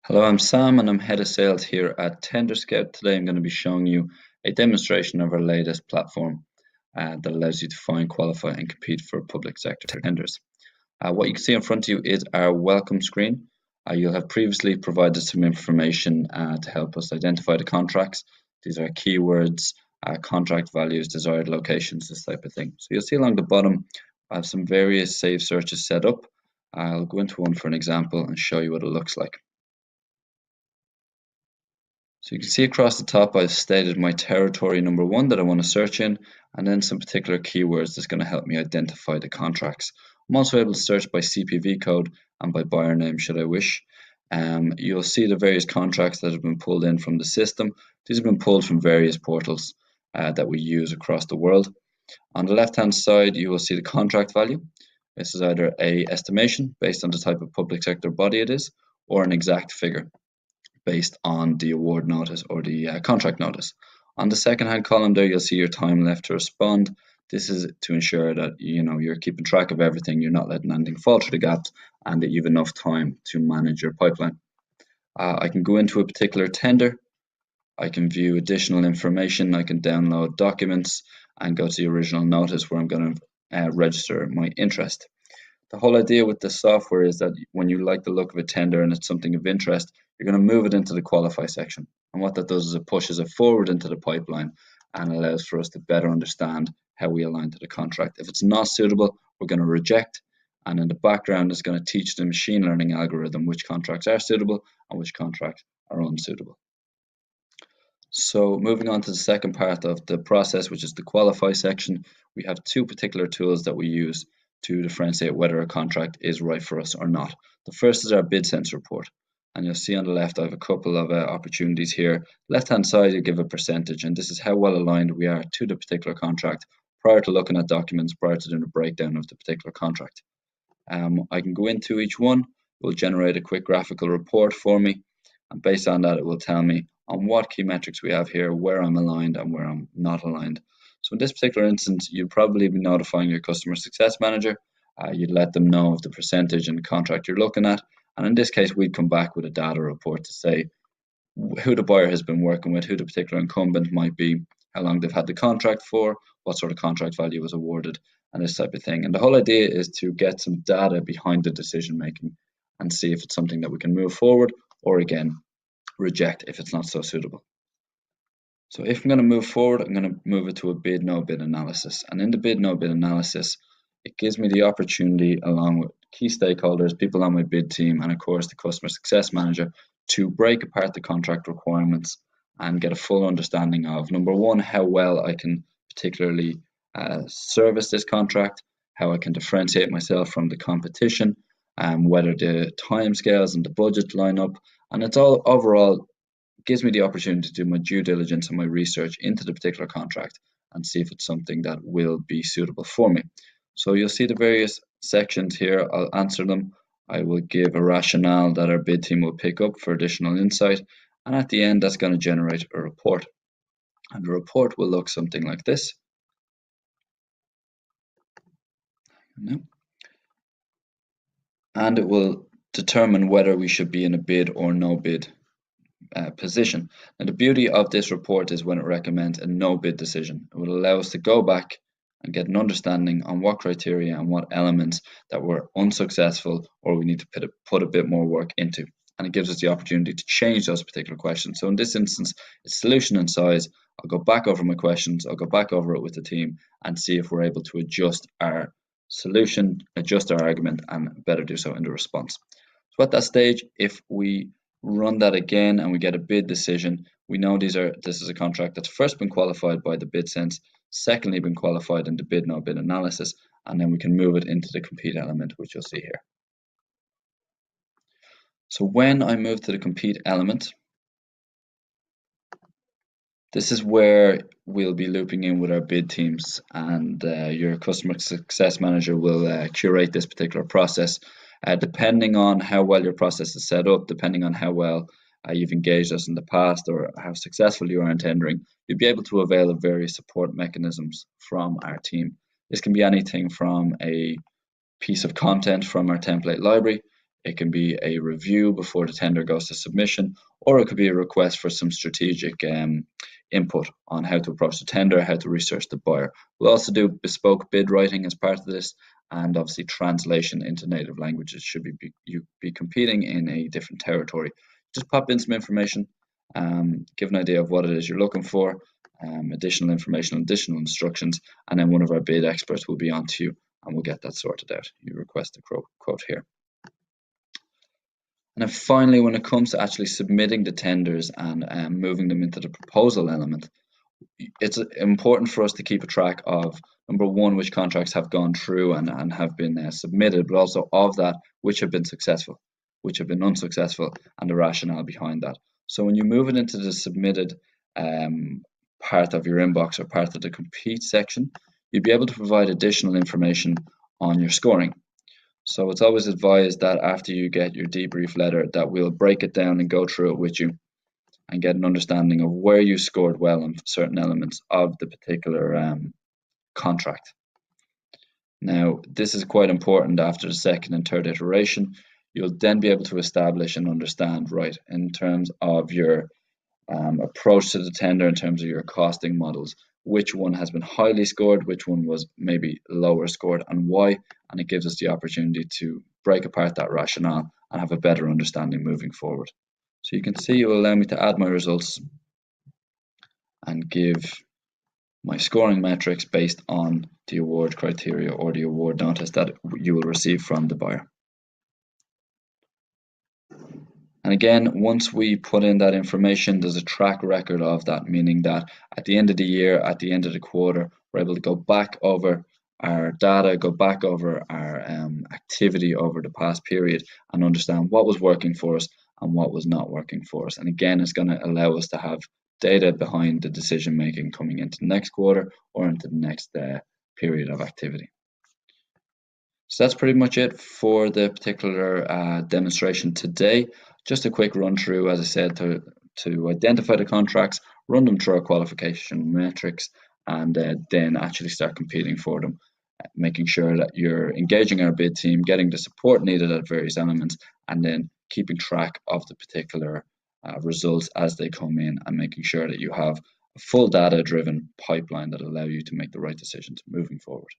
Hello, I'm Sam and I'm head of sales here at TenderScout. Today I'm going to be showing you a demonstration of our latest platform that allows you to find, qualify and compete for public sector tenders. What you can see in front of you is our welcome screen. You'll have previously provided some information to help us identify the contracts. These are keywords, contract values, desired locations, this type of thing. So you'll see along the bottom I have some various save searches set up. I'll go into one for an example and show you what it looks like. So you can see across the top I've stated my territory number 1 that I want to search in, and then some particular keywords that's going to help me identify the contracts. I'm also able to search by CPV code and by buyer name should I wish. You'll see the various contracts that have been pulled in from the system. These have been pulled from various portals that we use across the world. On the left hand side you will see the contract value. This is either a estimation based on the type of public sector body it is, or an exact figure based on the award notice or the contract notice. On the second hand column there you'll see your time left to respond. This is to ensure that you're keeping track of everything, you're not letting anything fall through the gaps, and that you've enough time to manage your pipeline. I can go into a particular tender, I can view additional information, I can download documents and go to the original notice where I'm going to register my interest. The whole idea with this software is that when you like the look of a tender and it's something of interest, you're going to move it into the qualify section. And what that does is it pushes it forward into the pipeline and allows for us to better understand how we align to the contract. If it's not suitable, we're going to reject. And in the background, it's going to teach the machine learning algorithm which contracts are suitable and which contracts are unsuitable. So moving on to the second part of the process, which is the qualify section, we have two particular tools that we use to differentiate whether a contract is right for us or not. The first is our bid sense report, and you'll see on the left I have a couple of opportunities here. Left hand side you give a percentage, and this is how well aligned we are to the particular contract prior to looking at documents, prior to doing a breakdown of the particular contract. I can go into each one, it will generate a quick graphical report for me, and based on that it will tell me on what key metrics we have here, where I'm aligned and where I'm not aligned. So in this particular instance, you'd probably be notifying your customer success manager. You'd let them know of the percentage and contract you're looking at. And in this case, we'd come back with a data report to say who the buyer has been working with, who the particular incumbent might be, how long they've had the contract for, what sort of contract value was awarded, and this type of thing. And the whole idea is to get some data behind the decision making and see if it's something that we can move forward, or again, reject if it's not so suitable. So if I'm going to move forward, I'm going to move it to a bid no bid analysis. And in the bid no bid analysis, it gives me the opportunity, along with key stakeholders, people on my bid team, and of course the customer success manager, to break apart the contract requirements and get a full understanding of, number one, how well I can particularly service this contract, how I can differentiate myself from the competition, whether the timescales and the budget line up, and it's all overall gives me the opportunity to do my due diligence and my research into the particular contract and see if it's something that will be suitable for me. So you'll see the various sections here. I'll answer them. I will give a rationale that our bid team will pick up for additional insight, and at the end that's going to generate a report, and the report will look something like this. And it will determine whether we should be in a bid or no bid position. And the beauty of this report is when it recommends a no bid decision, it will allow us to go back and get an understanding on what criteria and what elements that were unsuccessful or we need to put a bit more work into. And it gives us the opportunity to change those particular questions. So in this instance, it's solution and size. I'll go back over my questions, I'll go back over it with the team and see if we're able to adjust our solution, adjust our argument, and better do so in the response. So at that stage, if we run that again and we get a bid decision, we know this is a contract that's first been qualified by the bid sense, secondly been qualified in the bid no bid analysis, and then we can move it into the compete element, which you'll see here. So when I move to the compete element, this is where we'll be looping in with our bid teams, and your customer success manager will curate this particular process. Depending on how well your process is set up, depending on how well you've engaged us in the past or how successful you are in tendering, you'll be able to avail of various support mechanisms from our team. This can be anything from a piece of content from our template library. It can be a review before the tender goes to submission, or it could be a request for some strategic input on how to approach the tender, how to research the buyer. We'll also do bespoke bid writing as part of this, and obviously translation into native languages should you be competing in a different territory. Just pop in some information, give an idea of what it is you're looking for, additional information, additional instructions, and then one of our bid experts will be on to you and we'll get that sorted out. You request a quote here. And then finally, when it comes to actually submitting the tenders and moving them into the proposal element, it's important for us to keep a track of, number one, which contracts have gone through and have been submitted, but also of that, which have been successful, which have been unsuccessful, and the rationale behind that. So when you move it into the submitted part of your inbox or part of the compete section, you'll be able to provide additional information on your scoring. So it's always advised that after you get your debrief letter that we'll break it down and go through it with you and get an understanding of where you scored well on certain elements of the particular contract. Now, this is quite important after the second and third iteration. You'll then be able to establish and understand, right, in terms of your approach to the tender, in terms of your costing models, which one has been highly scored, which one was maybe lower scored, and why. And it gives us the opportunity to break apart that rationale and have a better understanding moving forward. So you can see it will allow me to add my results and give my scoring metrics based on the award criteria or the award notice that you will receive from the buyer. And again, once we put in that information, there's a track record of that, meaning that at the end of the year, at the end of the quarter, we're able to go back over our data, go back over our activity over the past period and understand what was working for us and what was not working for us. And again, it's going to allow us to have data behind the decision making coming into the next quarter or into the next period of activity. So that's pretty much it for the particular demonstration today. Just a quick run through, as I said, to identify the contracts, run them through our qualification metrics, and then actually start competing for them, making sure that you're engaging our bid team, getting the support needed at various elements, and then keeping track of the particular results as they come in and making sure that you have a full data-driven pipeline that allow you to make the right decisions moving forward.